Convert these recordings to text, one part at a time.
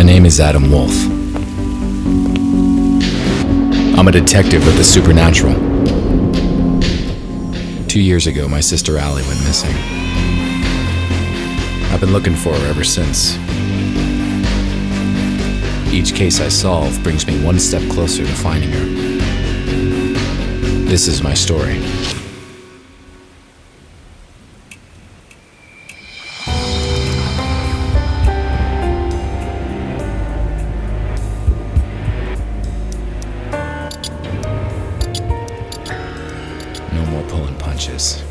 My name is Adam Wolfe. I'm a detective with the supernatural. 2 years ago, my sister Allie went missing. I've been looking for her ever since. Each case I solve brings me one step closer to finding her. This is my story. No more pulling punches.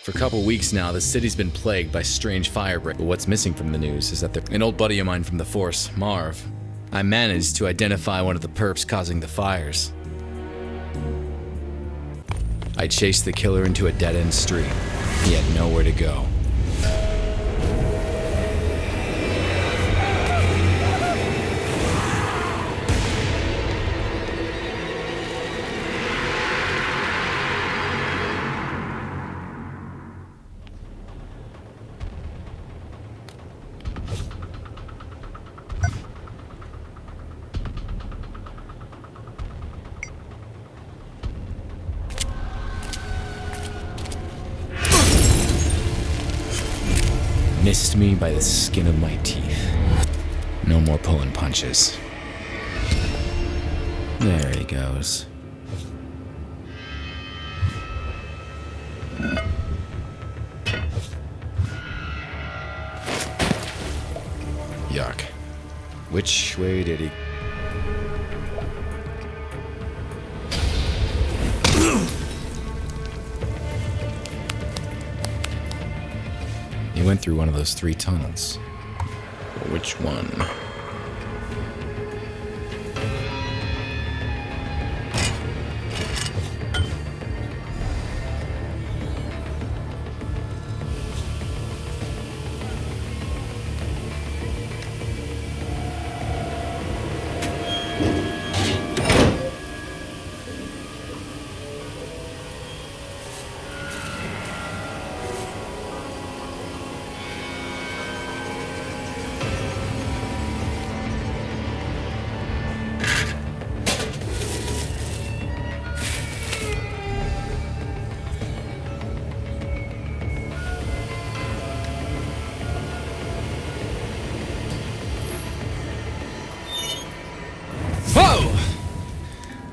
For a couple weeks now, the city's been plagued by strange fire breaks. But what's missing from the news is that an old buddy of mine from the force, Marv, I managed to identify one of the perps causing the fires. I chased the killer into a dead-end street. He had nowhere to go. Missed me by the skin of my teeth. No more pulling punches. There he goes. Yuck. Which way did he... He went through one of those 3 tunnels. Which one?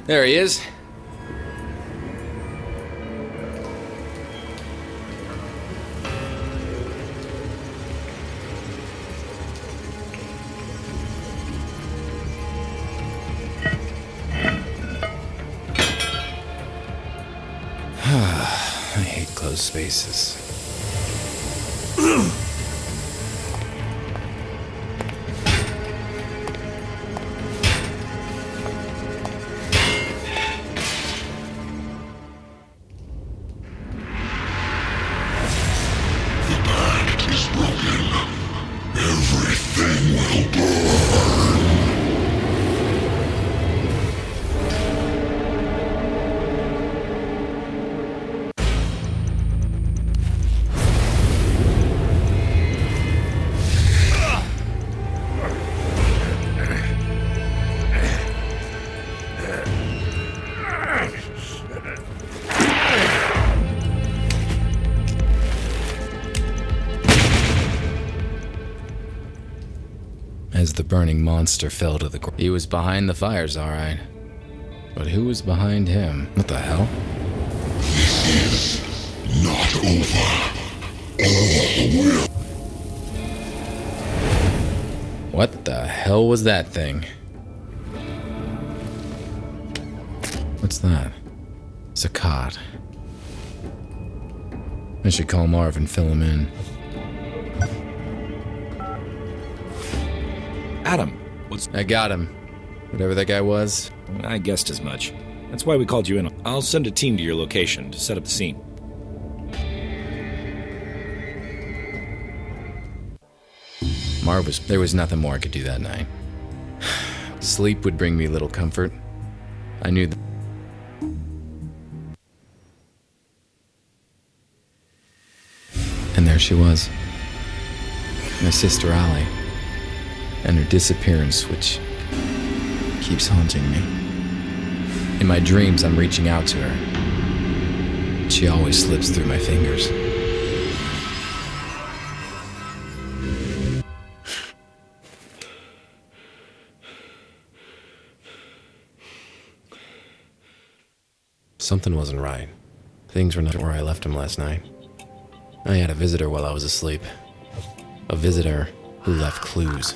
There he is. I hate closed spaces. As the burning monster fell to the ground. He was behind the fires, all right. But who was behind him? What the hell? This is not over. All will. What the hell was that thing? What's that? It's a cot. I should call Marv and fill him in. Adam, I got him. Whatever that guy was. I guessed as much. That's why we called you in. I'll send a team to your location to set up the scene. There was nothing more I could do that night. Sleep would bring me little comfort. I knew that. And there she was. My sister Allie. And her disappearance, which keeps haunting me. In my dreams, I'm reaching out to her. She always slips through my fingers. Something wasn't right. Things were not where I left him last night. I had a visitor while I was asleep. A visitor who left clues.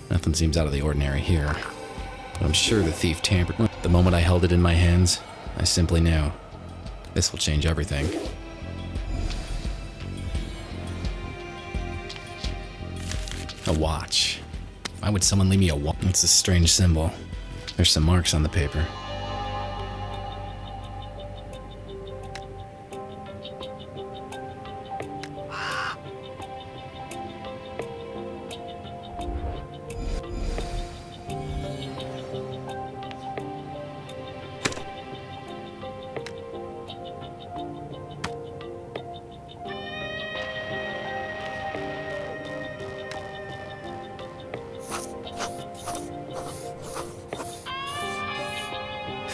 Nothing seems out of the ordinary here. But I'm sure the thief tampered. The moment I held it in my hands, I simply knew. This will change everything. A watch. Why would someone leave me a watch? It's a strange symbol. There's some marks on the paper.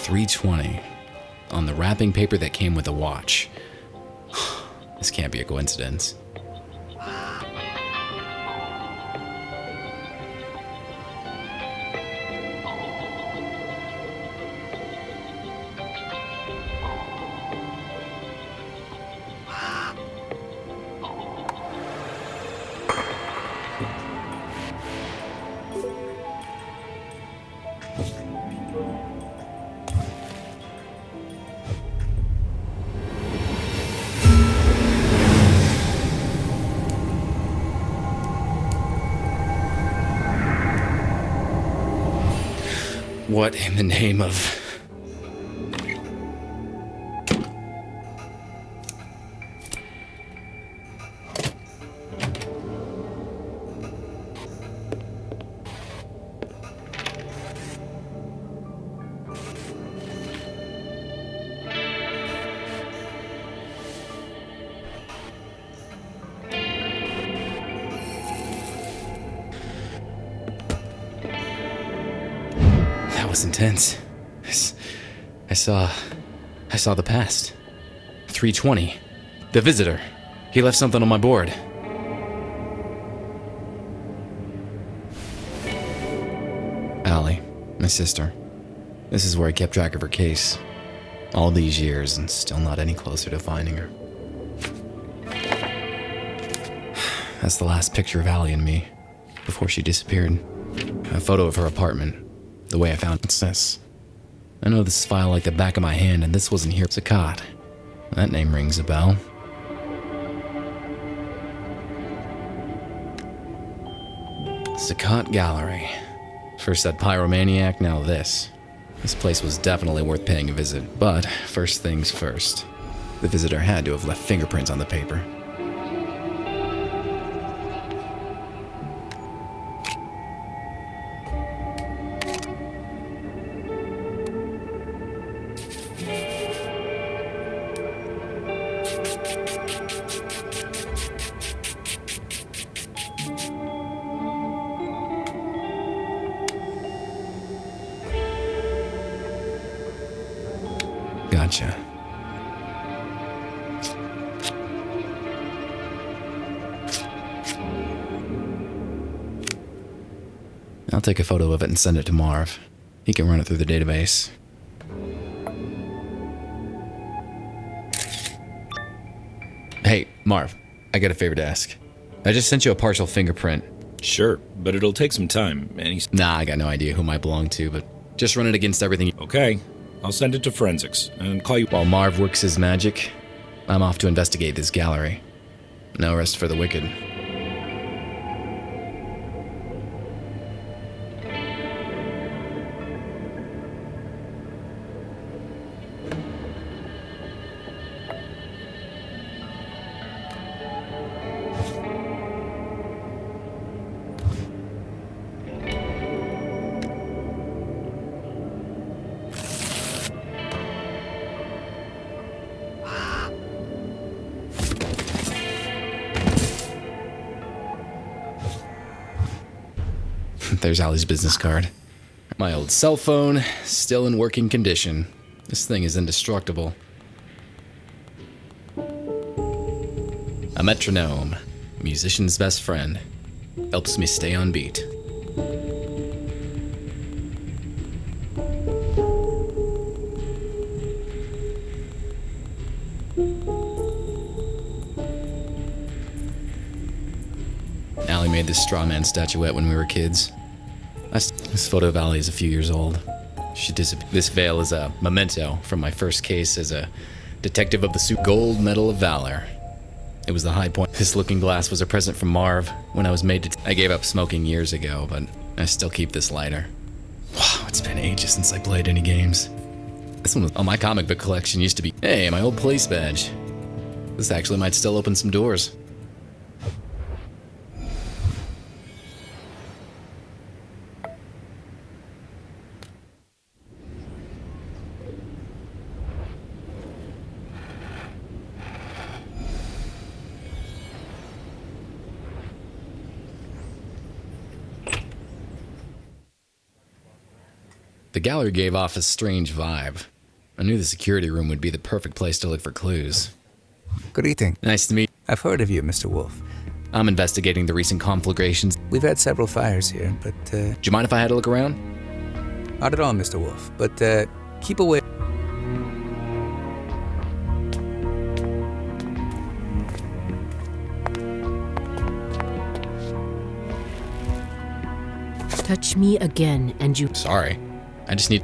$3.20 on the wrapping paper that came with the watch. This can't be a coincidence. What in the name of... That was intense. I saw the past. 3:20. The visitor. He left something on my board. Allie, my sister. This is where I kept track of her case. All these years and still not any closer to finding her. That's the last picture of Allie and me, before she disappeared. A photo of her apartment, the way I found it. What's this? I know this file like the back of my hand, and this wasn't here. Sakat. That name rings a bell. Sakat Gallery. First that pyromaniac, now this. This place was definitely worth paying a visit, but first things first. The visitor had to have left fingerprints on the paper. Gotcha. I'll take a photo of it and send it to Marv. He can run it through the database. Hey, Marv, I got a favor to ask. I just sent you a partial fingerprint. Sure, but it'll take some time, and Nah, I got no idea who might belong to, but just run it against everything. Okay, I'll send it to forensics, and call you... While Marv works his magic, I'm off to investigate this gallery. No rest for the wicked. There's Allie's business card. My old cell phone, still in working condition. This thing is indestructible. A metronome, musician's best friend. Helps me stay on beat. Allie made this straw man statuette when we were kids. This photo of Allie is a few years old. She disappeared. This veil is a memento from my first case as a detective of the Gold Medal of Valor. It was the high point. This looking glass was a present from Marv when I was made to... I gave up smoking years ago, but I still keep this lighter. Wow, it's been ages since I played any games. This one was... Oh, my comic book collection used to be... Hey, my old police badge. This actually might still open some doors. The gallery gave off a strange vibe. I knew the security room would be the perfect place to look for clues. Good evening. Nice to meet you. I've heard of you, Mr. Wolfe. I'm investigating the recent conflagrations. We've had several fires here, but, Do you mind if I had a look around? Not at all, Mr. Wolfe, but, keep away. Touch me again, and you... Sorry. I just need...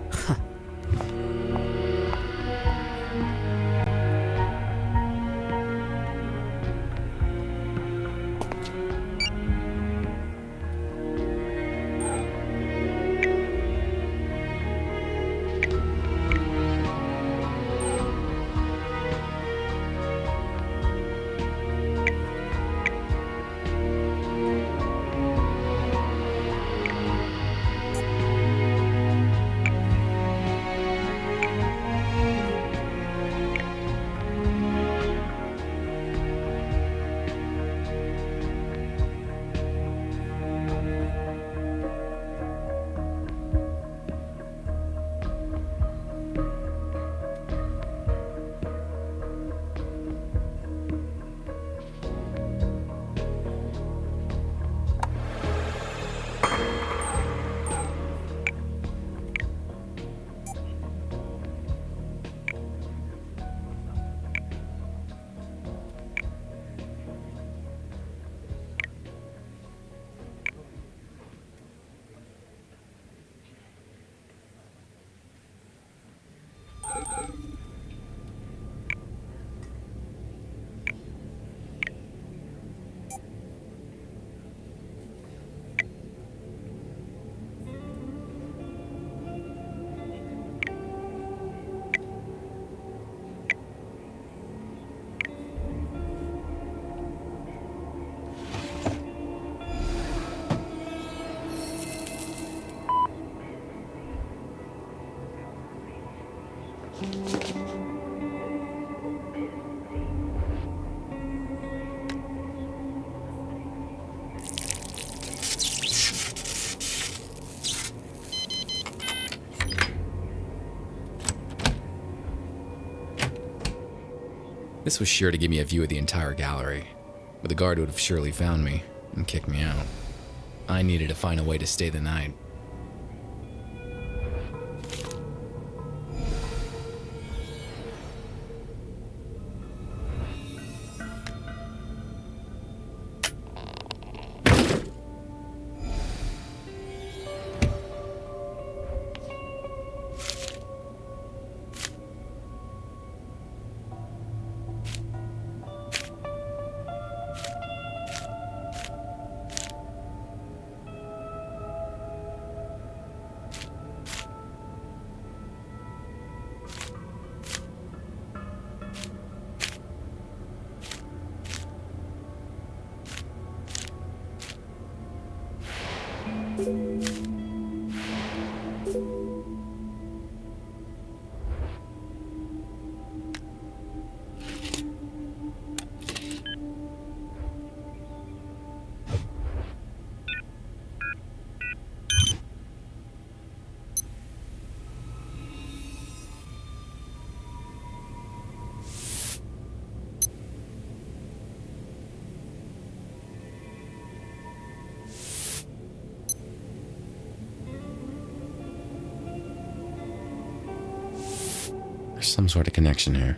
This was sure to give me a view of the entire gallery, but the guard would have surely found me and kicked me out. I needed to find a way to stay the night. There's some sort of connection here.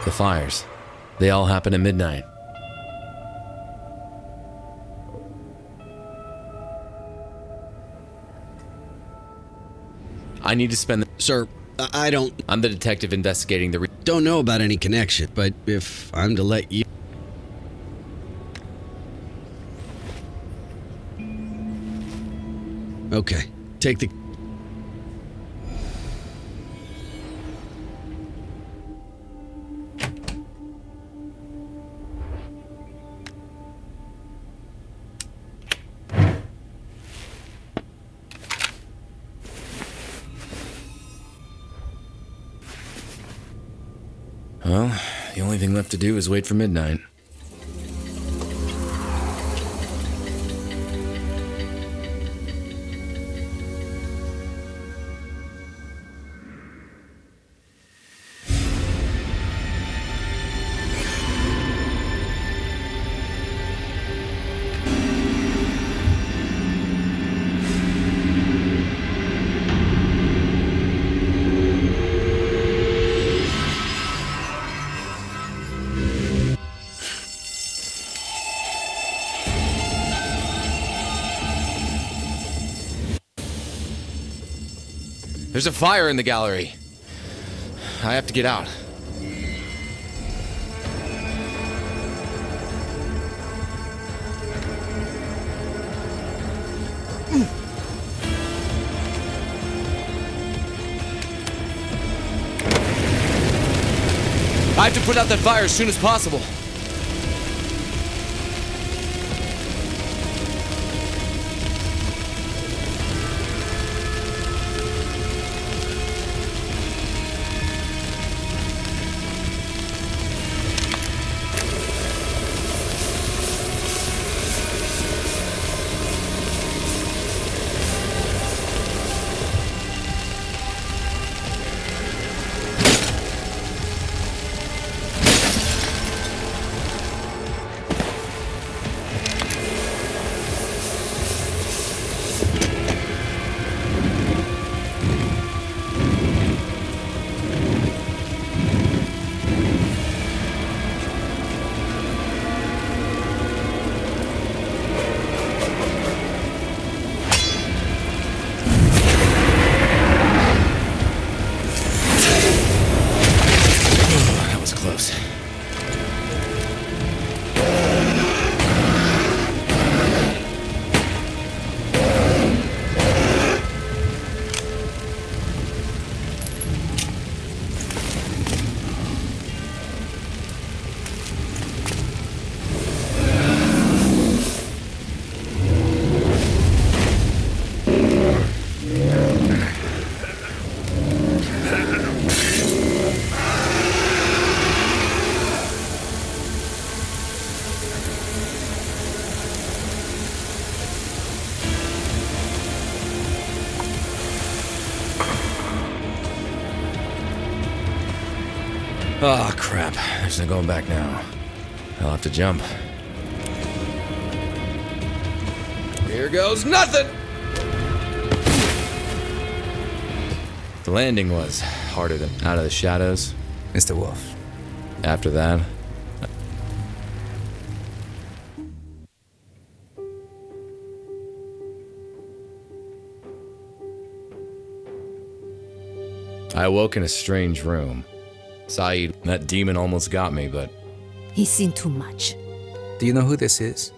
The fires. They all happen at midnight. I need to spend the... Sir, I don't I'm the detective investigating the... don't know about any connection, but if I'm to let you... Okay, take the... Well, the only thing left to do is wait for midnight. There's a fire in the gallery. I have to get out. I have to put out that fire as soon as possible. Oh, crap. There's no going back now. I'll have to jump. Here goes nothing! The landing was harder than out of the shadows. Mr. Wolfe. After that, I awoke in a strange room. Saeed, that demon almost got me, but He's seen too much. Do you know who this is?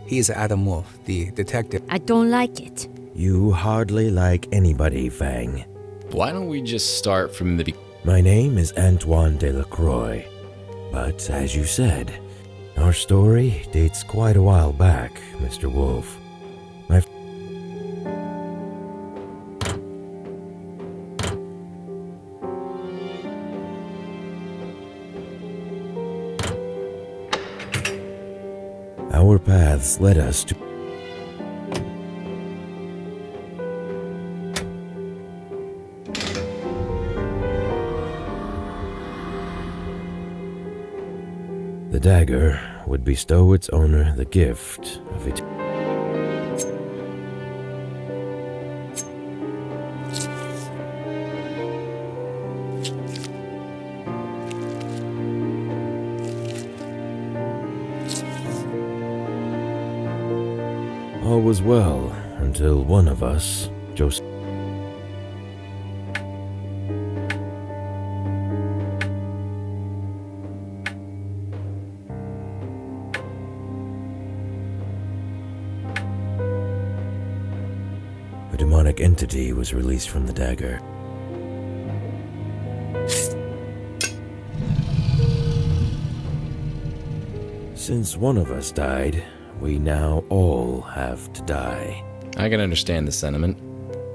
He is Adam Wolfe, the detective. I don't like it. You hardly like anybody, Fang. why don't we just start from the beginning? My name is Antoine Delacroix, but as you said, our story dates quite a while back, Mr. Wolfe. Our paths led us to the dagger would bestow its owner the gift of it. All was well until one of us, Joseph. A demonic entity was released from the dagger. Since one of us died, we now all have to die. I can understand the sentiment.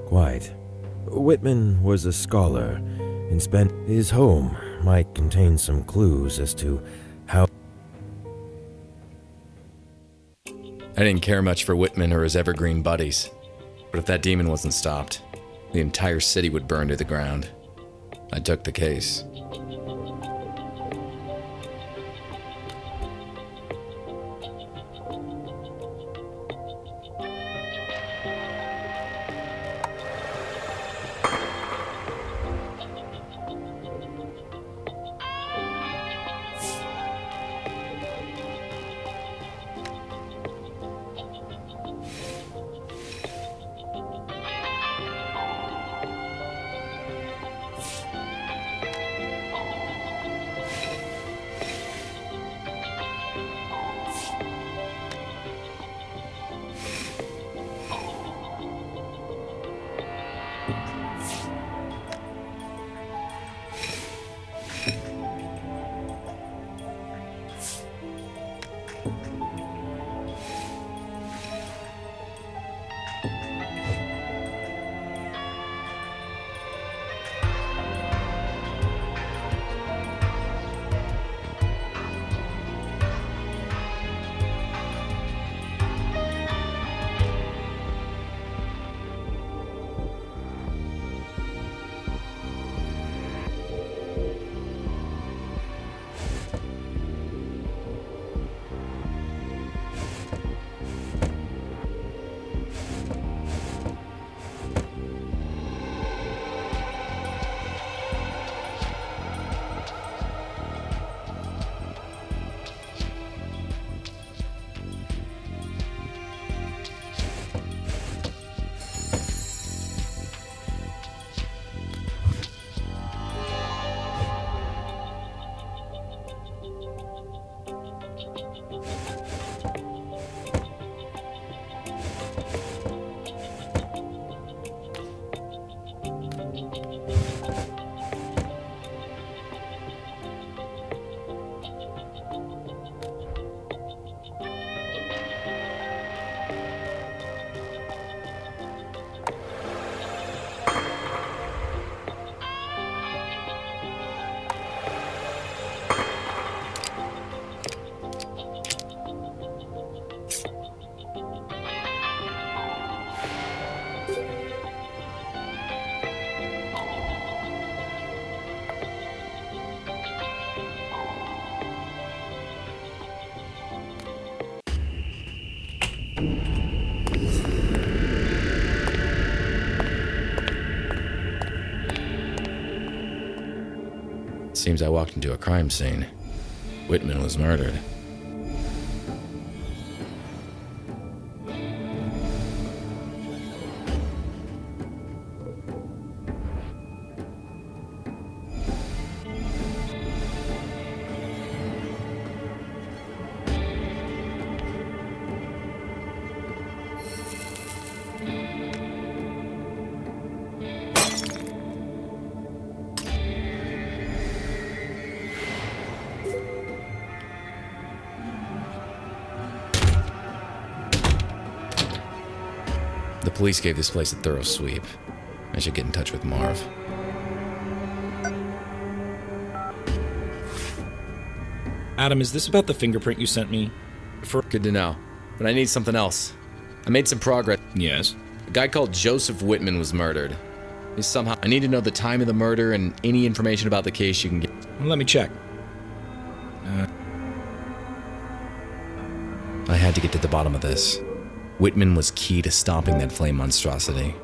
Quite. Whitman was a scholar and spent his home might contain some clues as to how. I didn't care much for Whitman or his evergreen buddies. But if that demon wasn't stopped, the entire city would burn to the ground. I took the case. Seems I walked into a crime scene. Whitman was murdered. The police gave this place a thorough sweep. I should get in touch with Marv. Adam, is this about the fingerprint you sent me? Good to know. But I need something else. I made some progress. Yes. A guy called Joseph Whitman was murdered. I need to know the time of the murder and any information about the case you can get. Let me check. I had to get to the bottom of this. Whitman was key to stopping that flame monstrosity.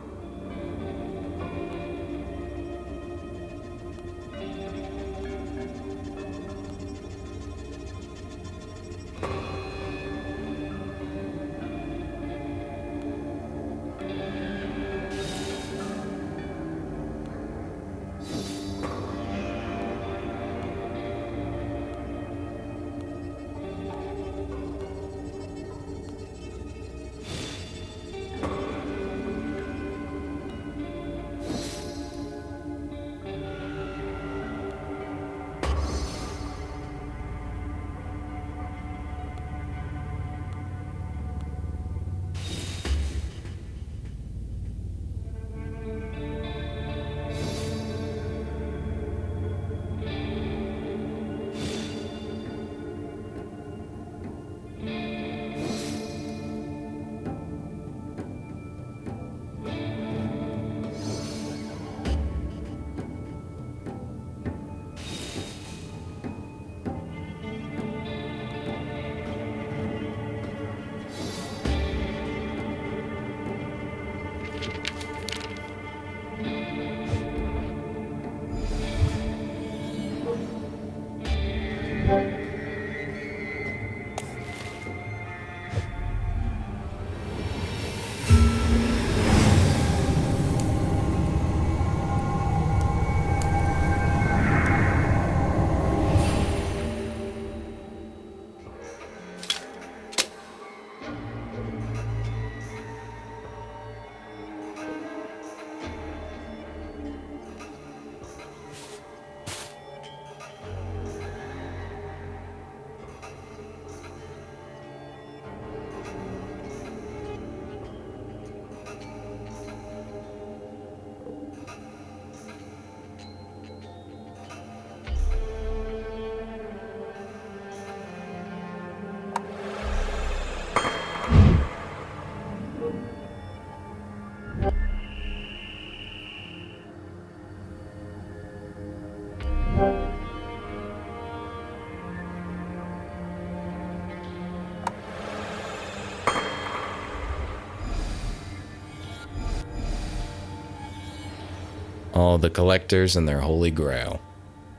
All the collectors and their holy grail.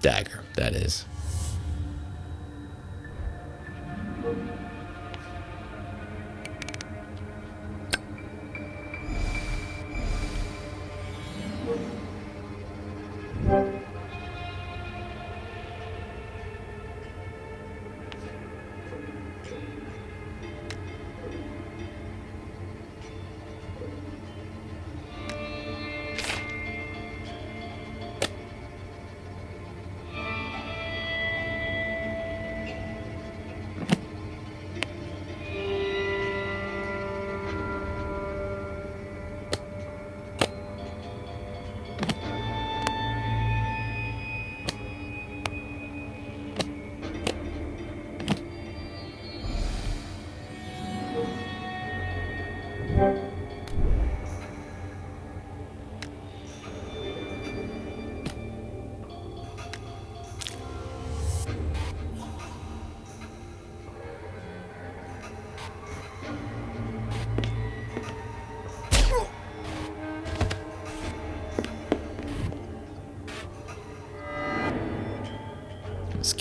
Dagger, that is.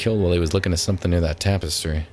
killed while he was looking at something near that tapestry.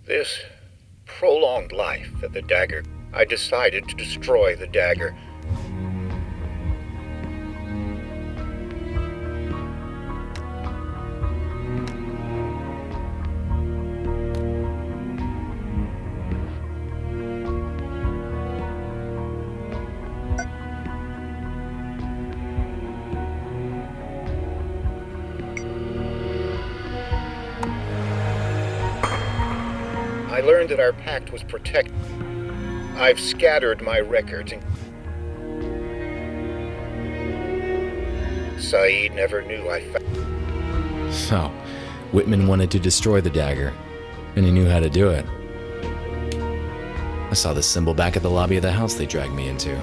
This prolonged life of the dagger, I decided to destroy the dagger. I learned that our pact was protected. I've scattered my records. Saeed never knew I found. So, Whitman wanted to destroy the dagger, and he knew how to do it. I saw the symbol back at the lobby of the house they dragged me into.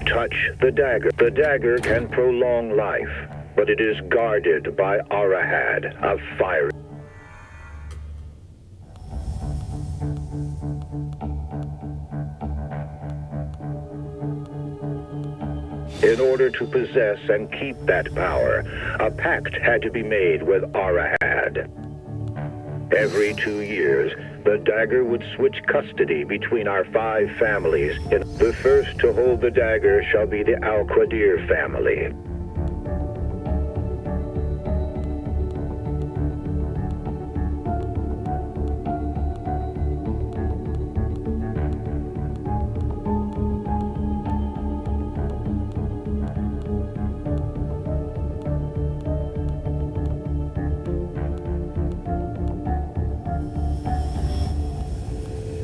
Touch the dagger. The dagger can prolong life, but it is guarded by Arahad, a fire. In order to possess and keep that power, a pact had to be made with Arahad. Every 2 years, the dagger would switch custody between our 5 families. The first to hold the dagger shall be the Al-Qadir family.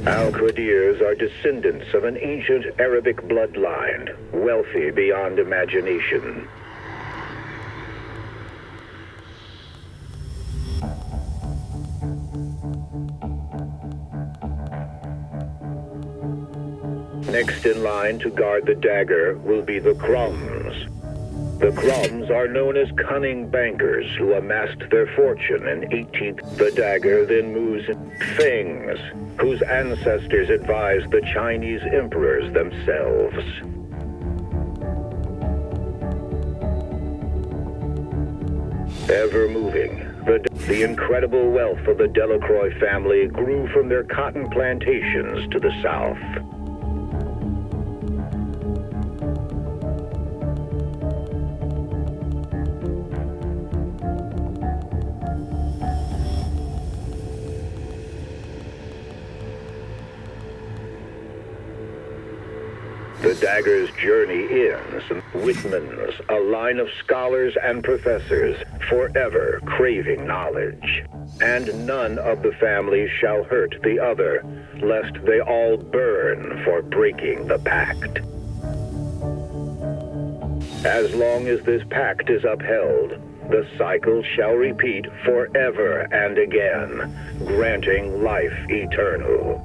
Al-Qadirs are descendants of an ancient Arabic bloodline, wealthy beyond imagination. Next in line to guard the dagger will be the Crumbs. The Crumbs are known as cunning bankers who amassed their fortune in 18th. The dagger then moves in Fangs, whose ancestors advised the Chinese emperors themselves. Ever moving, the incredible wealth of the Delacroix family grew from their cotton plantations to the south. The dagger's journey ends. Whitmans, a line of scholars and professors, forever craving knowledge. And none of the families shall hurt the other, lest they all burn for breaking the pact. As long as this pact is upheld, the cycle shall repeat forever and again, granting life eternal.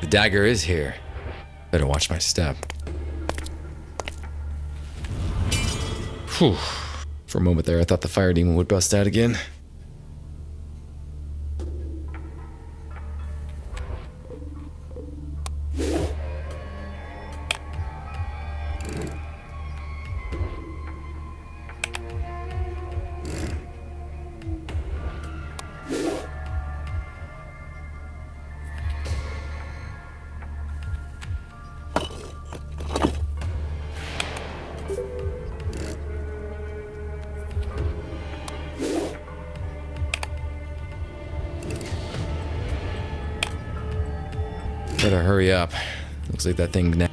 The dagger is here. Better watch my step. Whew. For a moment there, I thought the fire demon would bust out again. Better hurry up. Looks like that thing now.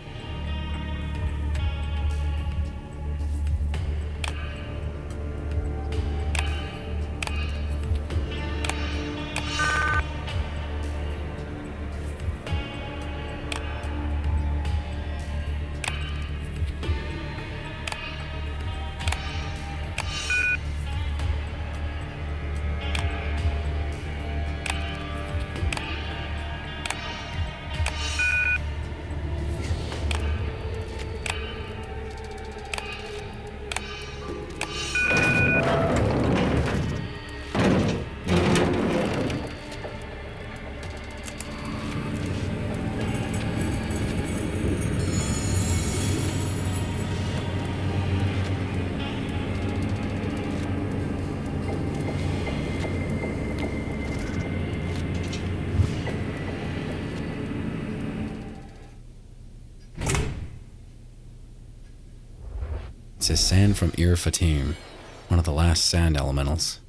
It says sand from Ir Fatim, one of the last sand elementals.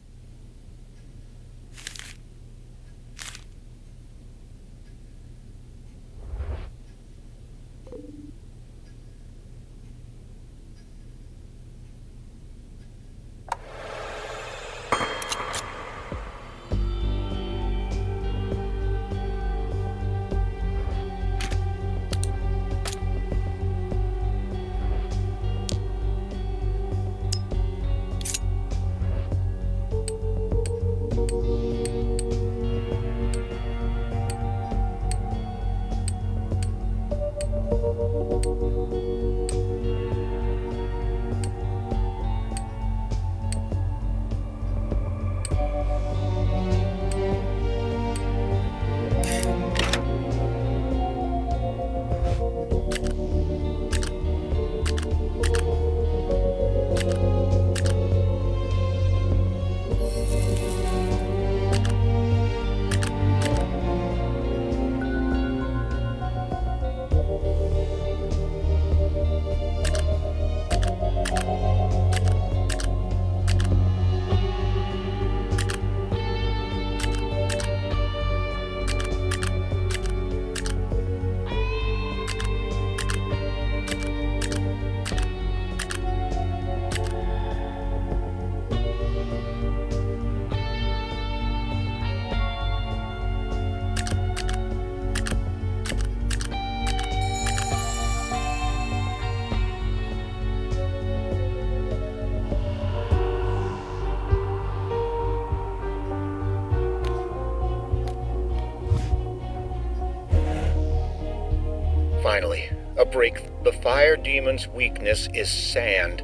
Finally, a break. The fire demon's weakness is sand.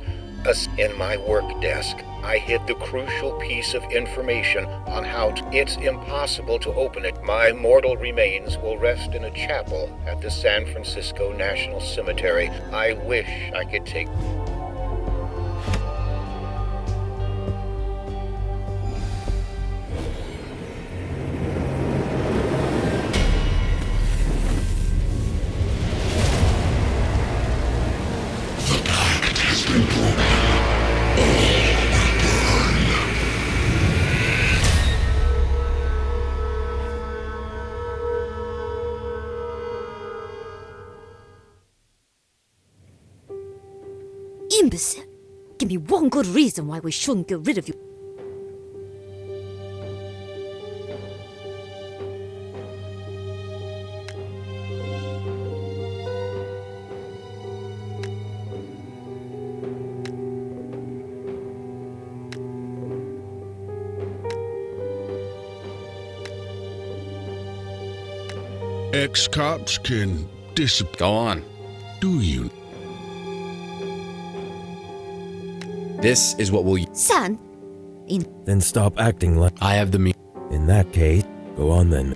In my work desk, I hid the crucial piece of information on how it's impossible to open it. My mortal remains will rest in a chapel at the San Francisco National Cemetery. I wish I could take... Imbecile! Give me one good reason why we shouldn't get rid of you. Ex-cops can disappear. Go on. Do you? This is what we'll... Son, Then stop acting like... I have the me... In that case, go on then.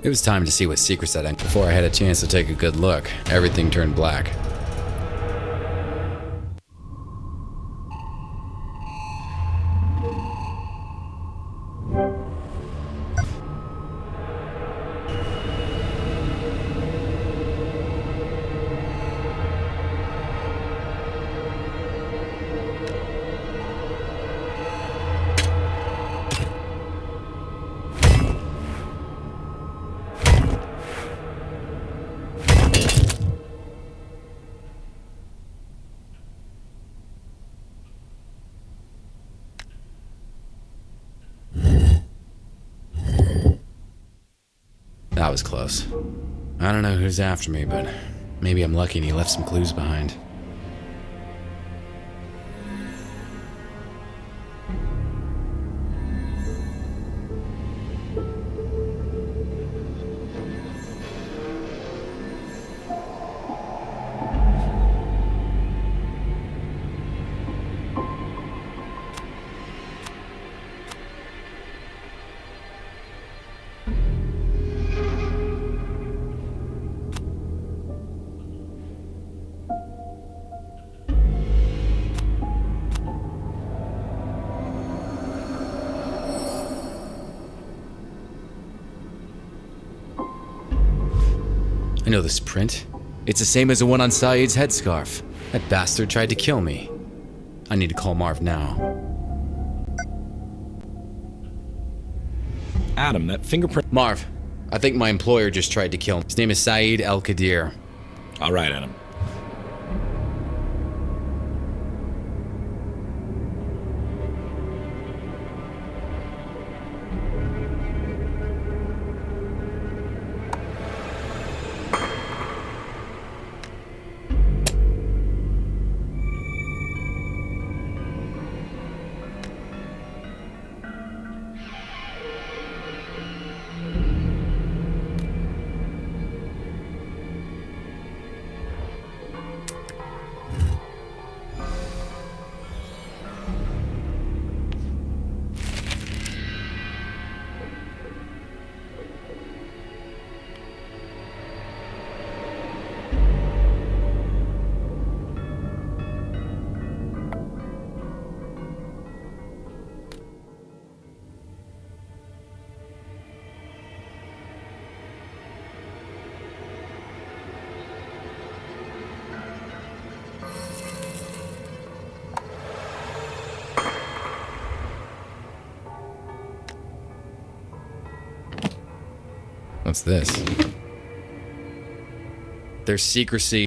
It was time to see what secrets I'd enter. Before I had a chance to take a good look, everything turned black. That was close. I don't know who's after me, but maybe I'm lucky and he left some clues behind. I know this print. It's the same as the one on Saeed's headscarf. That bastard tried to kill me. I need to call Marv now. Adam, that fingerprint... Marv, I think my employer just tried to kill me. His name is Saeed El-Qadir. All right, Adam. What's this? There's secrecy.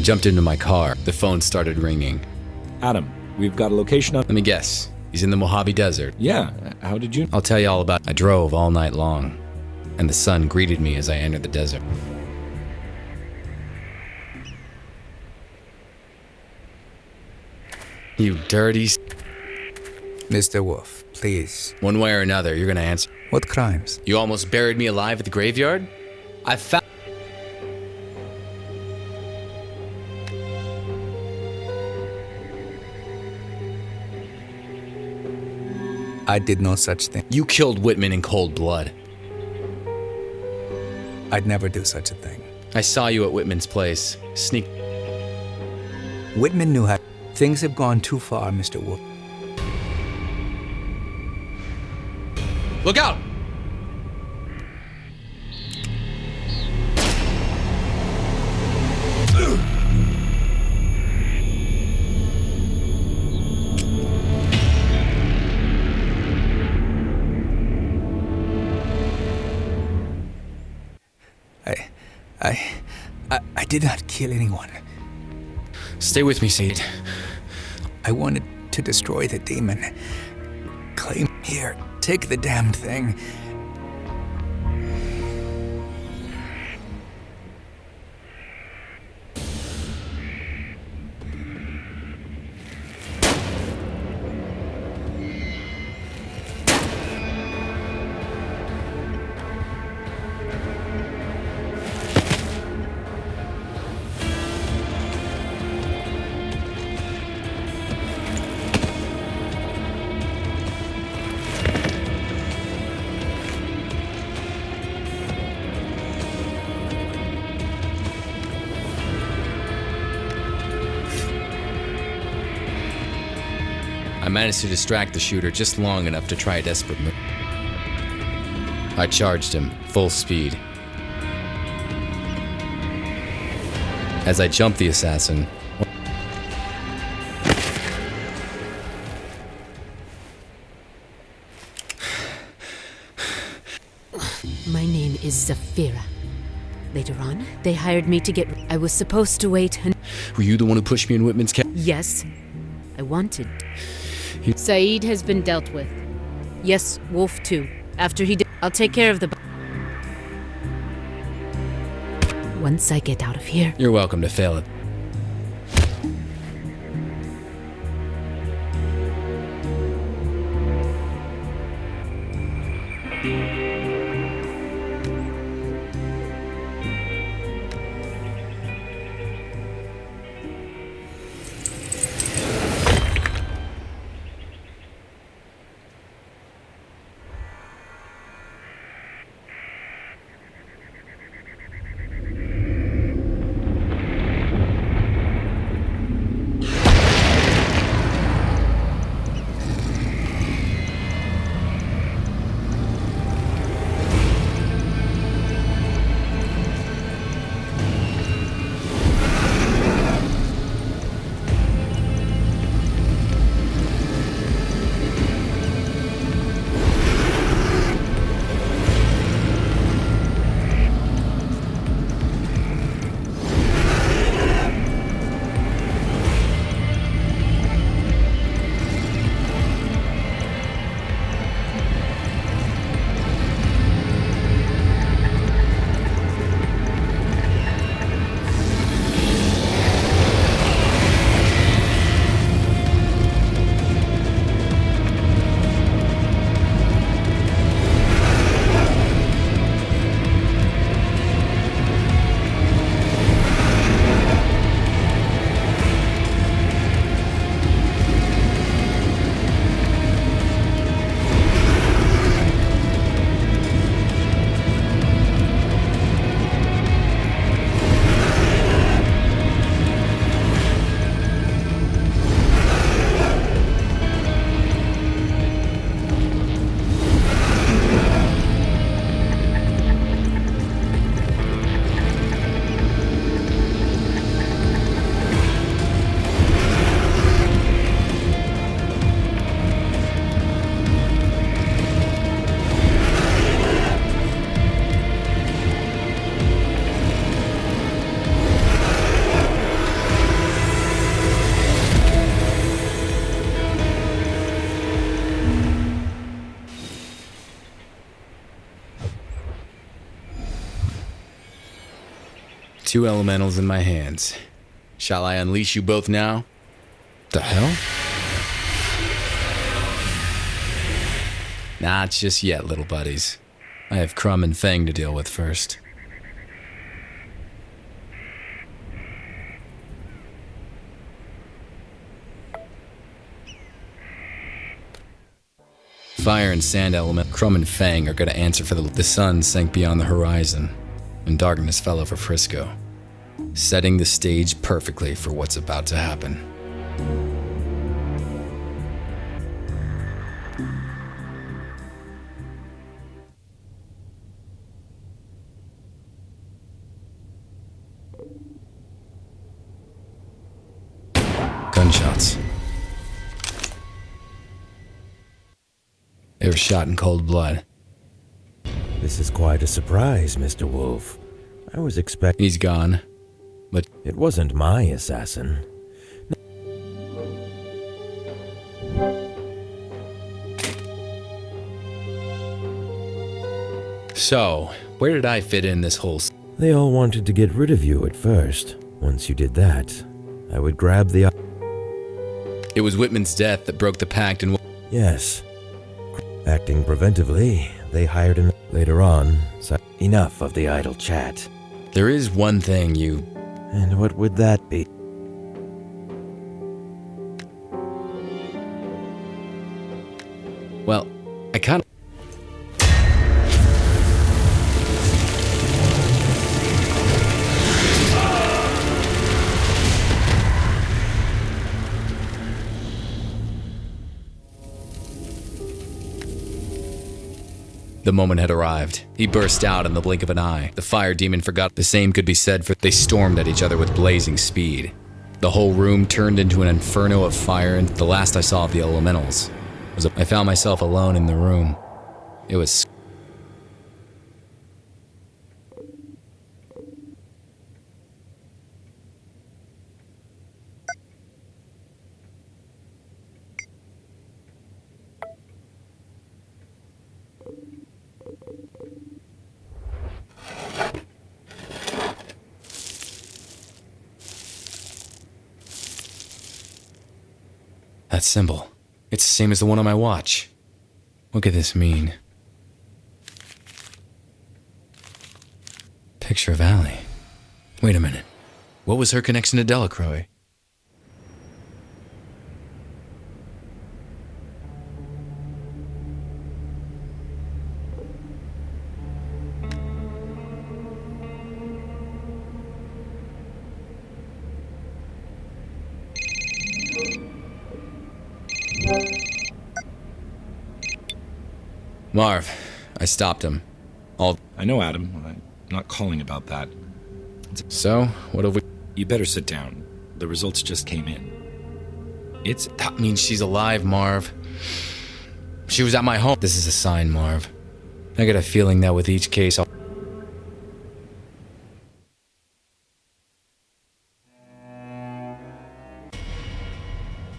jumped into my car. The phone started ringing. Adam, we've got a location up. Let me guess. He's in the Mojave Desert. Yeah, how did you? I'll tell you all about it. I drove all night long, and the sun greeted me as I entered the desert. You dirty... Mr. Wolfe, please. One way or another, you're gonna answer. What crimes? You almost buried me alive at the graveyard? I found... I did no such thing. You killed Whitman in cold blood. I'd never do such a thing. I saw you at Whitman's place. Sneak... Whitman knew how. Things have gone too far, Mr. Wolfe. Look out! I did not kill anyone. Stay with me, Said. I wanted to destroy the demon. Claim here, take the damned thing. I managed to distract the shooter just long enough to try a desperate move. I charged him, full speed. As I jumped the assassin, My name is Zafira. Later on, they hired me to get... I was supposed to wait and... were you the one who pushed me in Whitman's cab? Yes, I wanted. Said has been dealt with. Yes, Wolfe too. After he did... I'll take care of the... Once I get out of here... You're welcome to fail it. 2 elementals in my hands. Shall I unleash you both now? The hell? Not just yet, little buddies. I have Crumb and Fang to deal with first. Fire and sand element, Crumb and Fang are going to answer for the sun sank beyond the horizon, and darkness fell over Frisco, setting the stage perfectly for what's about to happen. Gunshots. They were shot in cold blood. This is quite a surprise, Mr. Wolfe. I was expecting... He's gone, but It wasn't my assassin. so, where did I fit in this whole... They all wanted to get rid of you at first. Once you did that, I would grab the... It was Whitman's death that broke the pact and... Yes. Acting preventively, they hired an... Later on, so enough of the idle chat. There is one thing you... And what would that be? Well, I kind of... The moment had arrived. He burst out in the blink of an eye. The fire demon forgot the same could be said for... They stormed at each other with blazing speed. The whole room turned into an inferno of fire, and the last I saw of the elementals was I found myself alone in the room. It was... That symbol. It's the same as the one on my watch. What could this mean? Picture of Allie. Wait a minute. What was her connection to Delacroix? Marv, I stopped him. I know, Adam. I'm not calling about that. So, what have we... You better sit down. The results just came in. That means she's alive, Marv. She was at my home. This is a sign, Marv. I got a feeling that with each case I'll...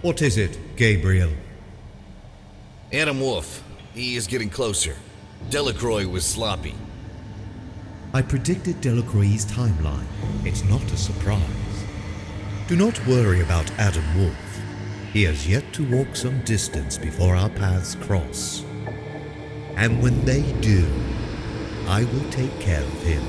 What is it, Gabriel? Adam Wolfe. He is getting closer. Delacroix was sloppy. I predicted Delacroix's timeline. It's not a surprise. Do not worry about Adam Wolfe. He has yet to walk some distance before our paths cross. And when they do, I will take care of him.